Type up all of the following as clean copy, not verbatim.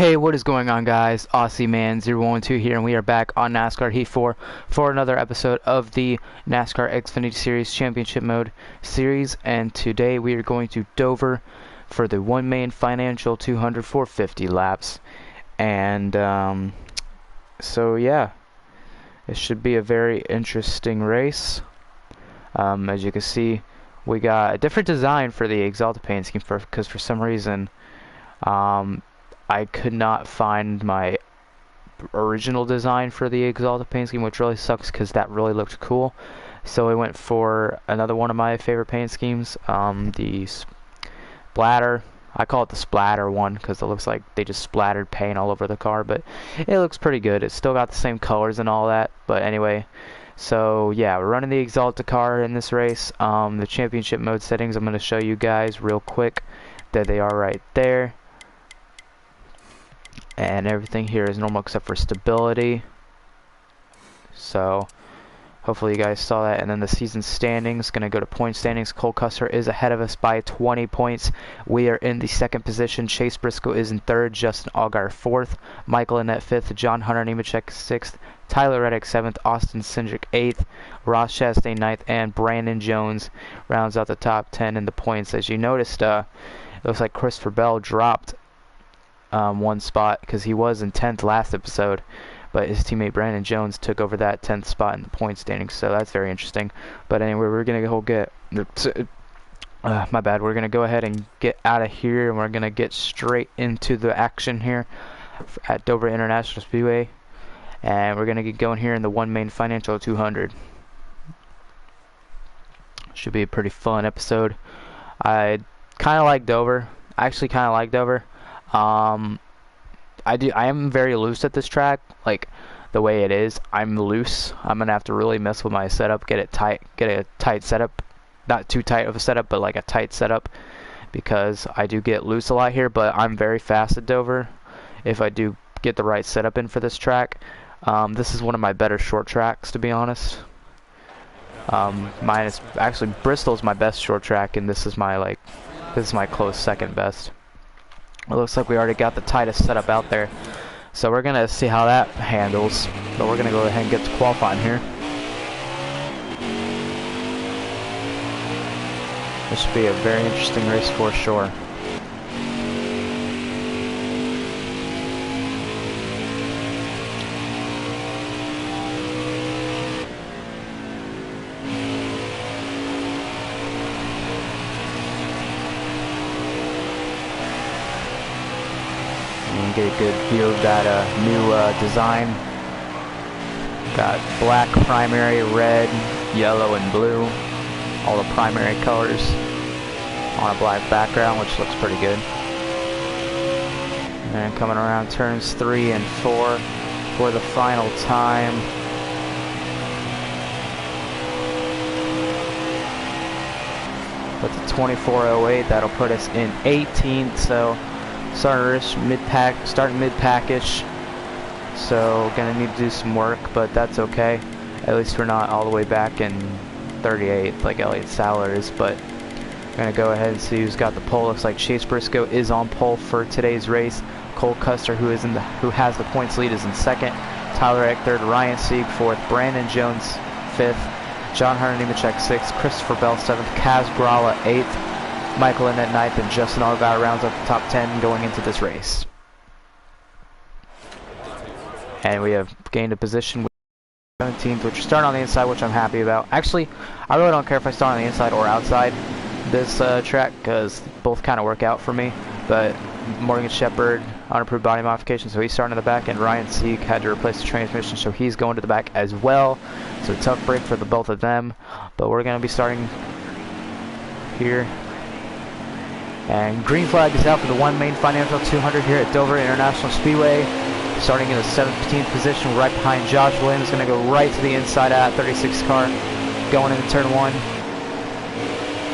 Hey, what is going on, guys? Aussie Man 012 here, and we are back on NASCAR Heat 4 for another episode of the NASCAR Xfinity Series Championship Mode series. And today we are going to Dover for the One Main Financial 200 for 50 laps. And so yeah, it should be a very interesting race. As you can see, we got a different design for the Exalted paint scheme because for some reason I could not find my original design for the Exalted paint scheme, which really sucks because that really looked cool. So I went for another one of my favorite paint schemes, the splatter. I call it the splatter one because it looks like they just splattered paint all over the car, but it looks pretty good. It's still got the same colors and all that, but anyway. So yeah, we're running the Exalted car in this race. The championship mode settings I'm going to show you guys real quick. There they are right there. And everything here is normal except for stability. So hopefully you guys saw that. And then the season standings, going to go to point standings. Cole Custer is ahead of us by 20 points. We are in the second position. Chase Briscoe is in third. Justin Allgaier fourth. Michael Annett fifth. John Hunter Nemechek sixth. Tyler Reddick seventh. Austin Cindric eighth. Ross Chastain ninth. And Brandon Jones rounds out the top 10 in the points. As you noticed, it looks like Christopher Bell dropped one spot because he was in 10th last episode, but his teammate Brandon Jones took over that 10th spot in the point standings, so that's very interesting. But anyway, we're gonna my bad, we're gonna go ahead and get out of here, and we're gonna get straight into the action here at Dover International Speedway, and we're gonna get going here in the One Main Financial 200. Should be a pretty fun episode. I kind of like Dover. I actually kind of like Dover. I am very loose at this track, like the way it is. I'm loose. I'm gonna have to really mess with my setup, get a tight setup, not too tight of a setup, but like a tight setup, because I do get loose a lot here. But I'm very fast at Dover if I do get the right setup in for this track. This is one of my better short tracks, to be honest. Mine is actually Bristol's my best short track, and this is my close second best. It looks like we already got the tightest setup out there, so we're gonna see how that handles. But we're gonna go ahead and get to qualifying here. This should be a very interesting race for sure. Get a good view of that new design. Got black primary, red, yellow, and blue. All the primary colors on a black background, which looks pretty good. And coming around turns 3 and 4 for the final time. With the 24:08, that'll put us in 18th. So starting mid-pack-ish, so gonna need to do some work, but that's okay. At least we're not all the way back in 38th like Elliott Sadler is. But I'm gonna go ahead and see who's got the pole. Looks like Chase Briscoe is on pole for today's race. Cole Custer, who has the points lead, is in second. Tyler Reddick third. Ryan Sieg fourth. Brandon Jones fifth. John Hunter Nemechek sixth. Christopher Bell seventh. Kaz Grala eighth. Michael Annett 9th, and Justin Allgaier rounds up the top 10 going into this race. And we have gained a position with 17th, which is starting on the inside, which I'm happy about. Actually, I really don't care if I start on the inside or outside this track, because both kind of work out for me. But Morgan Shepherd, unapproved body modification, so he's starting in the back, and Ryan Sieg had to replace the transmission, so he's going to the back as well. So tough break for the both of them. But we're going to be starting here. And green flag is out for the One Main Financial 200 here at Dover International Speedway. Starting in the 17th position, right behind Josh Williams. Going to go right to the inside at 36 car. Going into turn 1.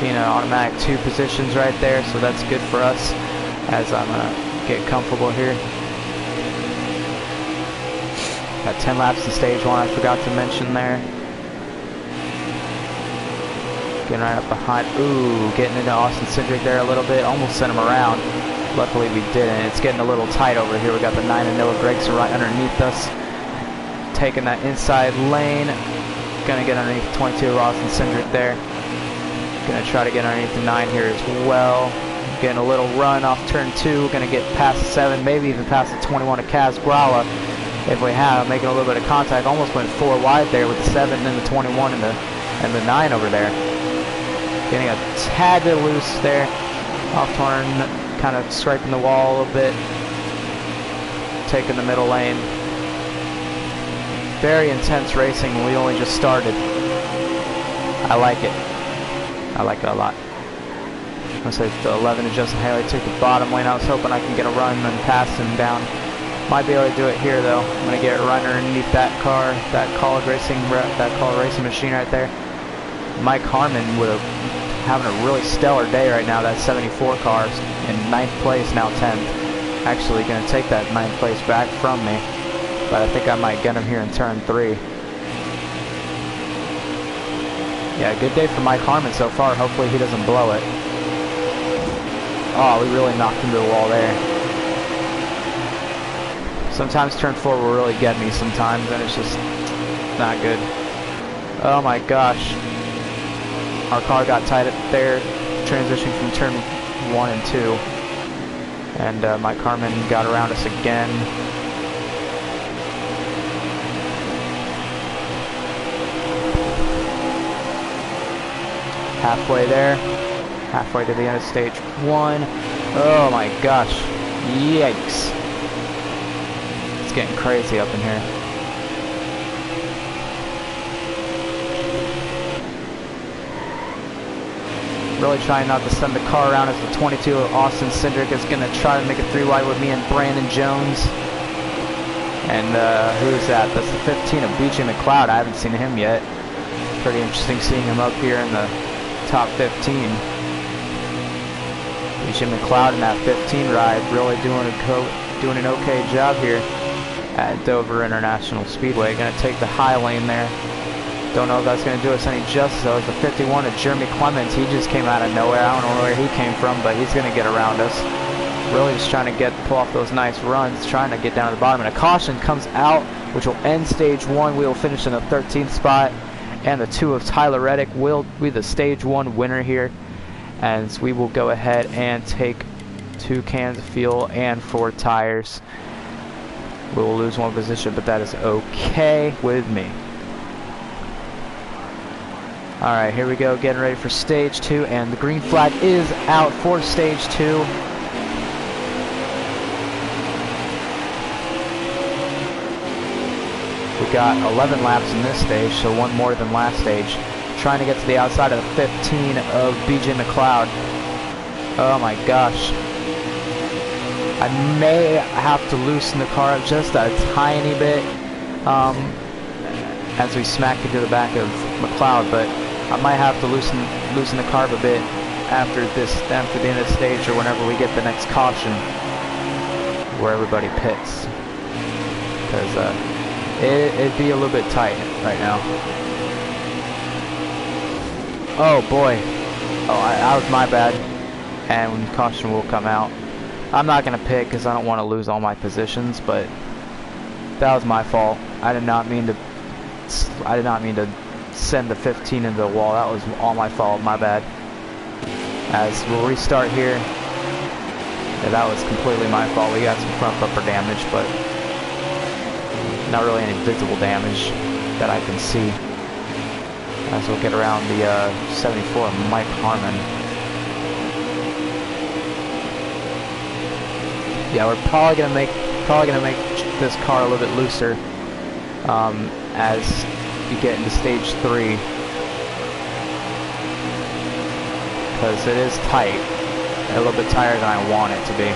Getting an automatic 2 positions right there, so that's good for us as I'm going to get comfortable here. Got 10 laps in stage 1, I forgot to mention there. Getting right up behind. Ooh, getting into Austin Cindric there a little bit. Almost sent him around. Luckily we didn't. It's getting a little tight over here. We got the 9 and Noah Gregson right underneath us. Taking that inside lane. Gonna get underneath 22 Austin Cindric there. Gonna try to get underneath the 9 here as well. Getting a little run off turn 2. Gonna get past the 7, maybe even past the 21 of Kaz Grala. If we have, making a little bit of contact. Almost went 4 wide there with the 7 and the 21 and the 9 over there. Getting a tad bit loose there. Off turn, kind of scraping the wall a little bit. Taking the middle lane. Very intense racing. We only just started. I like it. I like it a lot. I'm going to say the 11 is Justin Haley. Took the bottom lane. I was hoping I can get a run and pass him down. Might be able to do it here though. I'm going to get a runner underneath that car, that college racing machine right there. Mike Harmon with having a really stellar day right now. That 74 car in 9th place, now 10th. Actually going to take that 9th place back from me. But I think I might get him here in turn 3. Yeah, good day for Mike Harmon so far. Hopefully he doesn't blow it. Oh, we really knocked into the wall there. Sometimes turn 4 will really get me sometimes, and it's just not good. Oh my gosh. Our car got tight up there, transitioning from turn 1 and 2. And Mike Harmon got around us again. Halfway there, halfway to the end of stage 1. Oh my gosh, yikes. It's getting crazy up in here. Really trying not to send the car around as the 22 of Austin Cindric is going to try to make a 3 wide with me and Brandon Jones. And who's that? That's the 15 of BJ McLeod. I haven't seen him yet. Pretty interesting seeing him up here in the top 15. BJ McLeod in that 15 ride, really doing an okay job here at Dover International Speedway. Going to take the high lane there. Don't know if that's going to do us any justice though. It's the 51 of Jeremy Clements. He just came out of nowhere. I don't know where he came from, but he's going to get around us. Really just trying to pull off those nice runs, trying to get down to the bottom. And a caution comes out, which will end stage 1. We will finish in the 13th spot. And the 2 of Tyler Reddick will be the stage 1 winner here. And we will go ahead and take 2 cans of fuel and 4 tires. We will lose 1 position, but that is okay with me. Alright, here we go, getting ready for stage 2, and the green flag is out for stage 2. We got 11 laps in this stage, so 1 more than last stage. Trying to get to the outside of the 15 of BJ McLeod. Oh my gosh. I may have to loosen the car up just a tiny bit as we smack into the back of McLeod, but I might have to loosen the car a bit after the end of the stage or whenever we get the next caution where everybody pits. Because it'd be a little bit tight right now. Oh boy. Oh, that was my bad. And caution will come out. I'm not going to pit because I don't want to lose all my positions, but that was my fault. I did not mean to send the 15 into the wall. That was all my fault. My bad. As we'll restart here. Yeah, that was completely my fault. We got some front bumper damage, but not really any visible damage that I can see. As we'll get around the 74 Mike Harmon. Yeah, we're probably gonna make this car a little bit looser as you get into stage 3, because it is tight, a little bit tighter than I want it to be.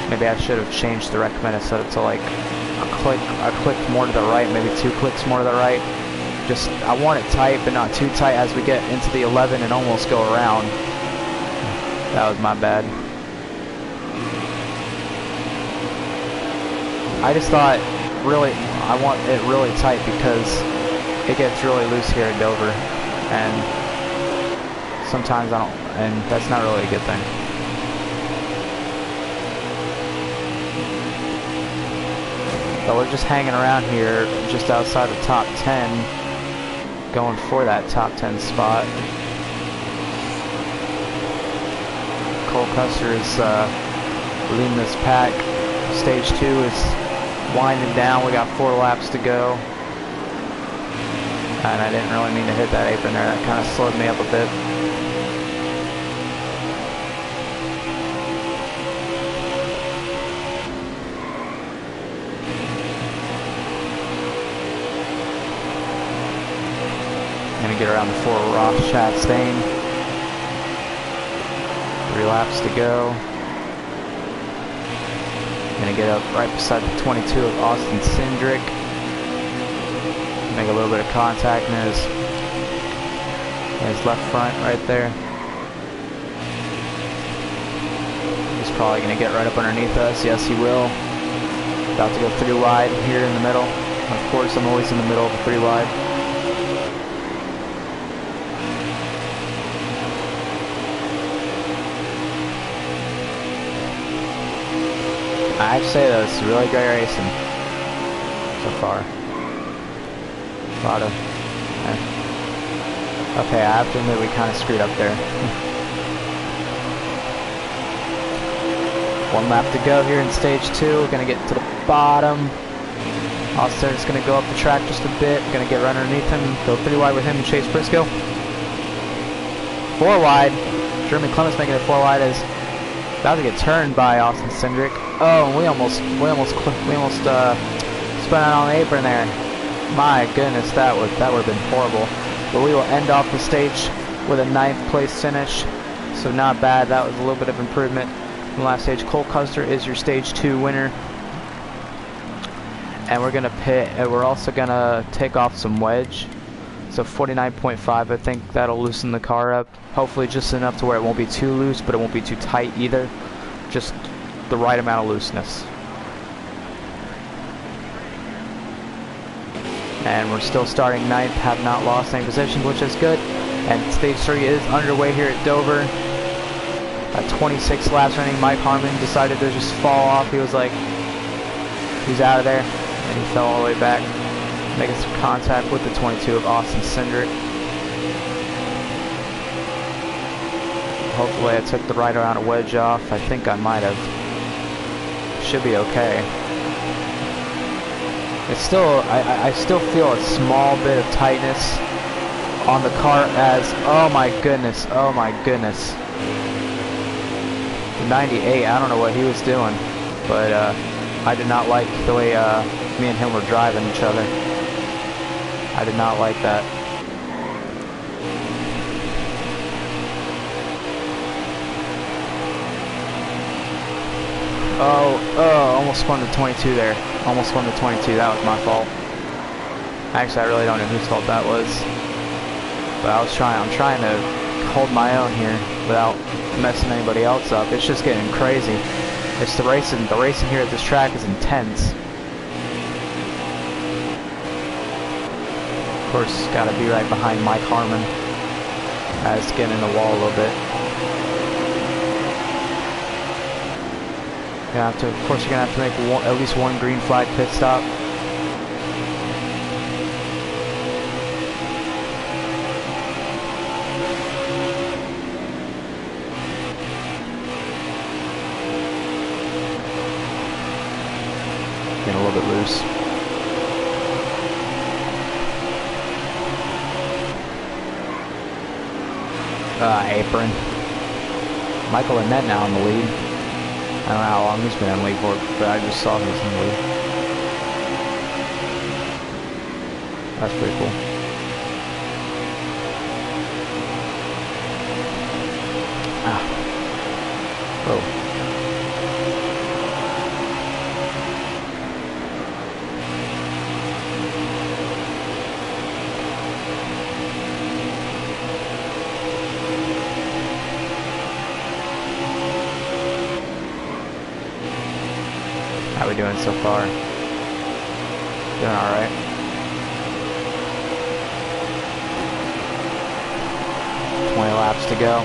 Maybe I should have changed the recommended setup to like a click more to the right, maybe 2 clicks more to the right. Just, I want it tight, but not too tight as we get into the 11 and almost go around. That was my bad. I just thought, really, I want it really tight because it gets really loose here at Dover, and sometimes I don't, and that's not really a good thing. But we're just hanging around here just outside the top 10, going for that top 10 spot. Cole Custer is leading this pack. Stage 2 is winding down. We got 4 laps to go. And I didn't really mean to hit that apron there. That kind of slowed me up a bit. Gonna get around the 4 Ross Chastain. 3 laps to go. Gonna get up right beside the 22 of Austin Cindric. Make a little bit of contact in his left front right there. He's probably gonna get right up underneath us. Yes, he will. About to go 3 wide here in the middle. Of course, I'm always in the middle of the 3 wide. I have to say though, it's really great racing so far. A lot of... Okay, I have to admit we kind of screwed up there. 1 lap to go here in stage 2. We're going to get to the bottom. Austin's going to go up the track just a bit. Going to get right underneath him. Go 3 wide with him and Chase Briscoe. 4 wide. Jeremy Clements making it 4 wide as about to get turned by Austin Cindric. Oh, we almost spun out on the apron there. My goodness, that would have been horrible. But we will end off the stage with a 9th place finish. So not bad. That was a little bit of improvement from the last stage. Cole Custer is your stage 2 winner. And we're gonna pit, and we're also gonna take off some wedge. So 49.5, I think that'll loosen the car up. Hopefully just enough to where it won't be too loose, but it won't be too tight either. Just the right amount of looseness. And we're still starting 9th, have not lost any positions, which is good. And stage 3 is underway here at Dover. At 26 laps running, Mike Harmon decided to just fall off. He was like, he's out of there. And he fell all the way back, making some contact with the 22 of Austin Cindric. Hopefully I took the right amount of wedge off. I think I might have. Should be okay. It's still, I still feel a small bit of tightness on the car as, oh my goodness, the 98, I don't know what he was doing, but I did not like the way me and him were driving each other. I did not like that. Oh, almost spun the 22 there. Almost spun the 22, that was my fault. Actually, I really don't know whose fault that was. But I'm trying to hold my own here without messing anybody else up. It's just getting crazy. It's the racing here at this track is intense. Of course, gotta be right behind Mike Harmon as getting in the wall a little bit. Of course, you're gonna have to make at least 1 green flag pit stop. Getting a little bit loose. Apron. Michael Annette now in the lead. I don't know how long he's been in lead for, but I just saw he was in the lead. That's pretty cool. Ah. Whoa. How we doing so far? Doing alright. Laps to go.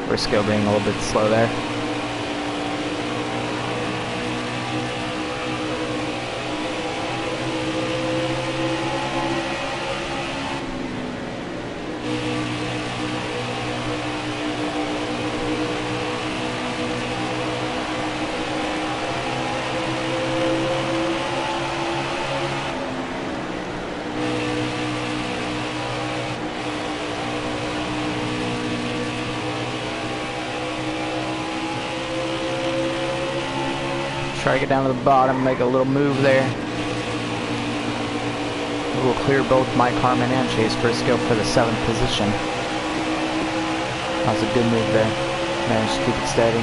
Briscoe being a little bit slow there. Try to get down to the bottom, make a little move there. We'll clear both Mike Harmon and Chase Briscoe for the 7th position. That was a good move there. Managed to keep it steady.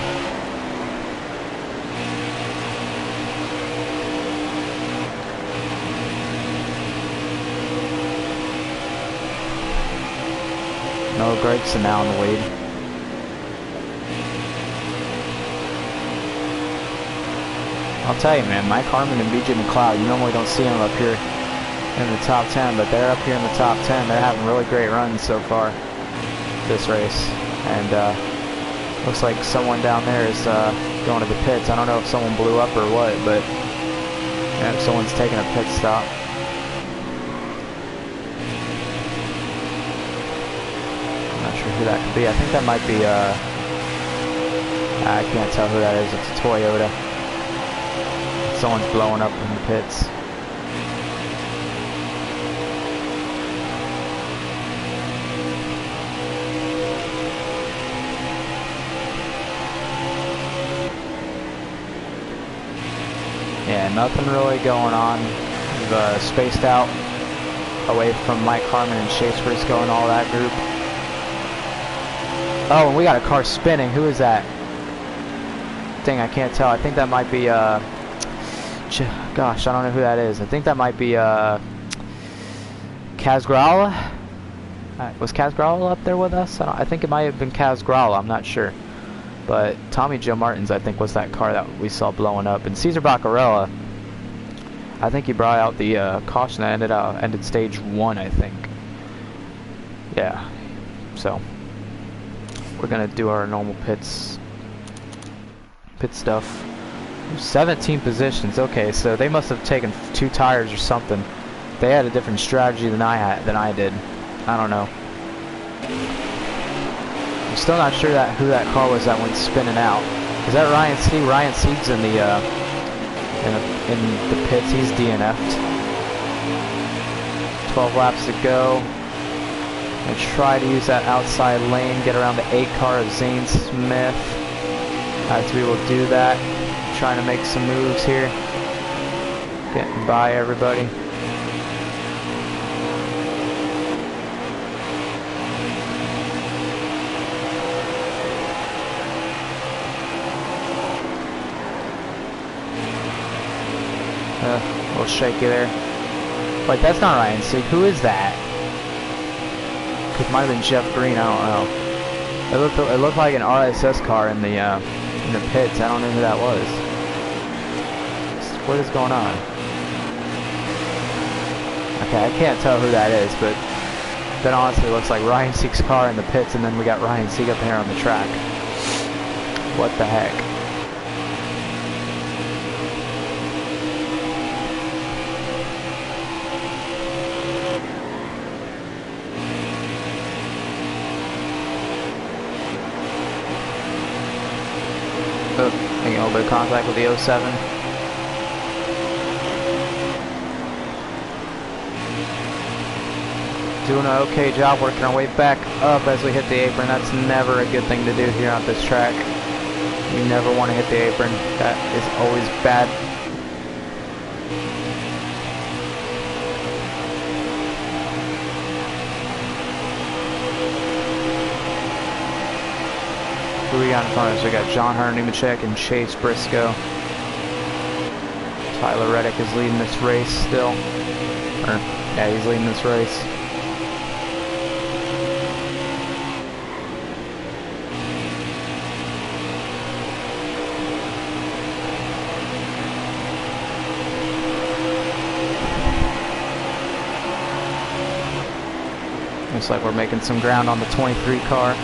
No, Gregson now in the lead. I'll tell you, man, Mike Harmon and BJ McLeod, you normally don't see them up here in the top 10, but they're up here in the top 10. They're having really great runs so far this race. And looks like someone down there is going to the pits. I don't know if someone blew up or what, but yeah, someone's taking a pit stop. Who that could be. I think that might be I can't tell who that is. It's a Toyota. Someone's blowing up in the pits. Yeah, nothing really going on. We've spaced out away from Mike Harmon and Chase Briscoe and all that group. Oh, and we got a car spinning. Who is that? Dang, I can't tell. I think that might be, gosh, I don't know who that is. I think that might be, Kaz Grala? Was Kaz Grala up there with us? I think it might have been Kaz Grala. I'm not sure. But Tommy Joe Martins, I think, was that car that we saw blowing up. And Cesar Baccarella, I think he brought out the caution that ended stage 1, I think. Yeah. So we're gonna do our normal pit stuff. 17 positions. Okay, so they must have taken 2 tires or something. They had a different strategy than I did. I don't know. I'm still not sure who that car was that went spinning out. Is that Ryan C? Ryan C's in the pits. He's DNF'd. 12 laps to go. And try to use that outside lane, get around the 8 car of Zane Smith. As we will do that. Trying to make some moves here. Getting by everybody. A little shaky there. Wait, that's not Ryan C. Who is that? It might have been Jeff Green. I don't know. It looked like an RSS car in the pits. I don't know who that was. What is going on? Okay, I can't tell who that is, but that honestly looks like Ryan C's car in the pits, and then we got Ryan C up here on the track. What the heck? Oh, making a little bit of contact with the 07. Doing an okay job working our way back up as we hit the apron. That's never a good thing to do here on this track. You never want to hit the apron. That is always bad. Who we got in front of us? We got John Hunter Nemechek and Chase Briscoe. Tyler Reddick is leading this race still. Yeah, he's leading this race. Looks like we're making some ground on the 23 car.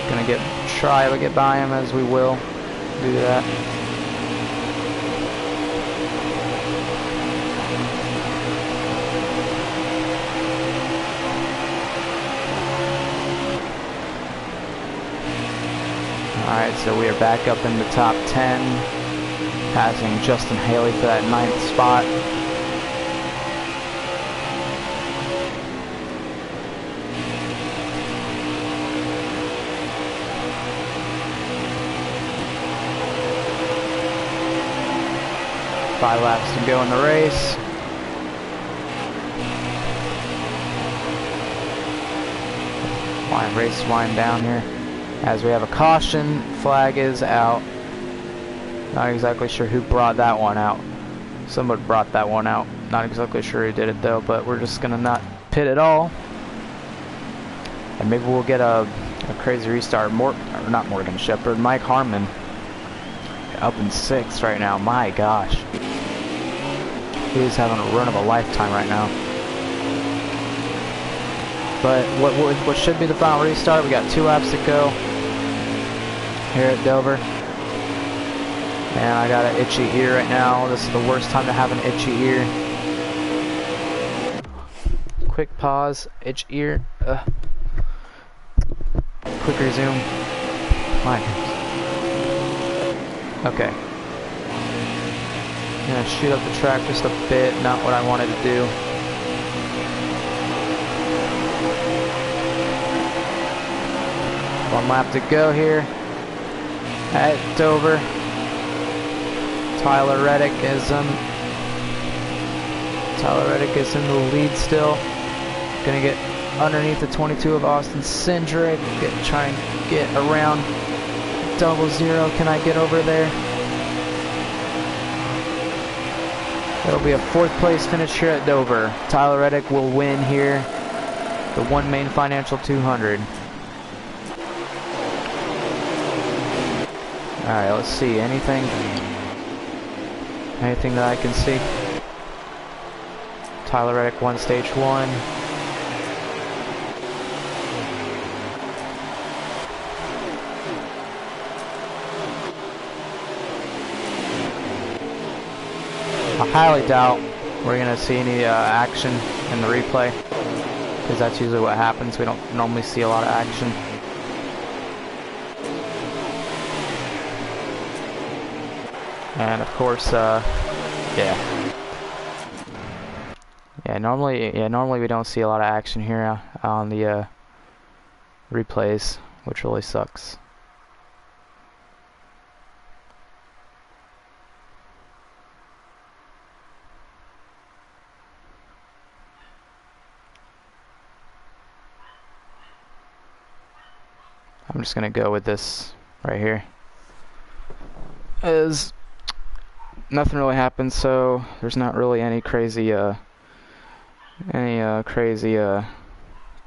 Gonna try to get by him, as we will do that. Alright, so we are back up in the top 10, passing Justin Haley for that 9th spot. 5 laps to go in the race. Race wind down here as we have a caution. Flag is out. Not exactly sure who brought that one out. Someone brought that one out. Not exactly sure who did it though, but we're just gonna not pit at all. And maybe we'll get a crazy restart. Not Morgan Shepherd, Mike Harmon up in 6th right now. My gosh. He is having a run of a lifetime right now. But what should be the final restart, we got 2 laps to go here at Dover. And I got an itchy ear right now. This is the worst time to have an itchy ear. Quick pause, itch ear. Quick resume. My goodness. Okay. I'm gonna shoot up the track just a bit, not what I wanted to do. One lap to go here at Dover. Tyler Reddick is in the lead still. Gonna get underneath the 22 of Austin Cindric. Try and get around 00. Can I get over there? It'll be a 4th place finish here at Dover. Tyler Reddick will win here the One Main Financial 200. Alright, let's see. Anything that I can see? Tyler Reddick won stage 1. I highly doubt we're going to see any action in the replay, because that's usually what happens. We don't normally see a lot of action. And of course, normally we don't see a lot of action here on the replays, which really sucks. I'm just gonna go with this right here. As nothing really happened, so there's not really any crazy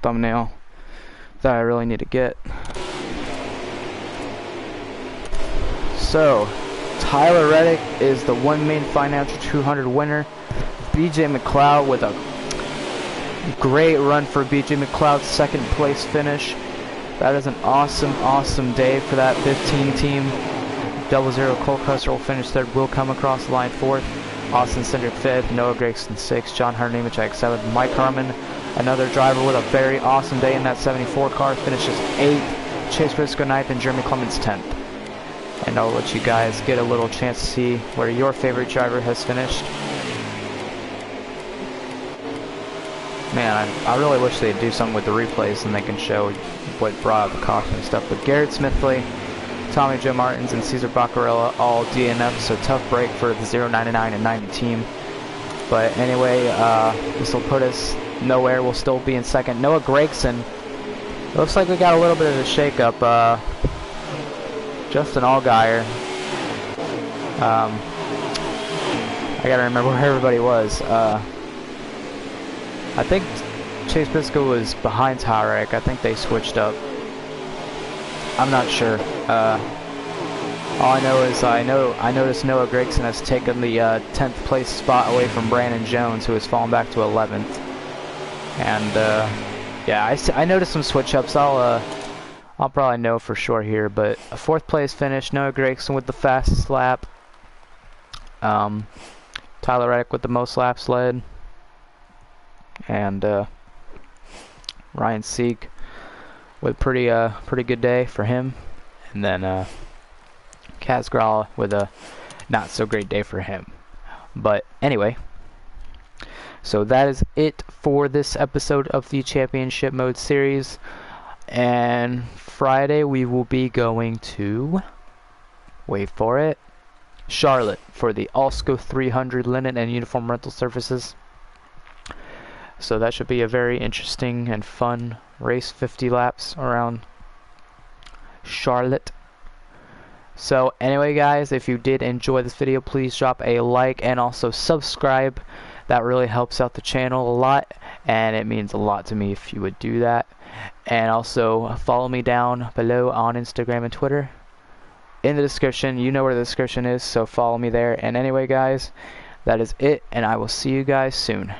thumbnail that I really need to get. So Tyler Reddick is the One Main Financial 200 winner. BJ McLeod with a great run for BJ McLeod's 2nd place finish. That is an awesome day for that 15 team. 00 Cole Custer will finish 3rd, will come across the line 4th. Austin Cindric 5th, Noah Gregson 6th, John Hernimachek 7th, Mike Harmon, another driver with a very awesome day in that 74 car, finishes 8th, Chase Briscoe 9th, and Jeremy Clements 10th. And I'll let you guys get a little chance to see where your favorite driver has finished. Man, I really wish they'd do something with the replays and they can show what brought up the caution and stuff. But Garrett Smithley, Tommy Joe Martins, and Cesar Baccarella all DNF, so tough break for the 099 and 90 team. But anyway, this will put us nowhere. We'll still be in 2nd. Noah Gregson, looks like we got a little bit of a shake-up. Justin Allgaier. I gotta remember where everybody was. I think Chase Briscoe was behind Tyrek. I think they switched up. I'm not sure. All I know is I noticed Noah Gregson has taken the 10th place spot away from Brandon Jones, who has fallen back to 11th. And yeah, I noticed some switch ups. I'll probably know for sure here, but a 4th place finish. Noah Gregson with the fastest lap. Tyler Reddick with the most laps led. And Ryan Seek with pretty good day for him, and then Kaz Gralla with a not so great day for him. But anyway, so that is it for this episode of the Championship Mode series, and Friday we will be going to, wait for it, Charlotte for the Alsco 300 linen and uniform rental services. So that should be a very interesting and fun race, 50 laps around Charlotte. So anyway guys, if you did enjoy this video, please drop a like and also subscribe. That really helps out the channel a lot, and it means a lot to me if you would do that. And also follow me down below on Instagram and Twitter. In the description, you know where the description is, so follow me there. And anyway guys, that is it, and I will see you guys soon.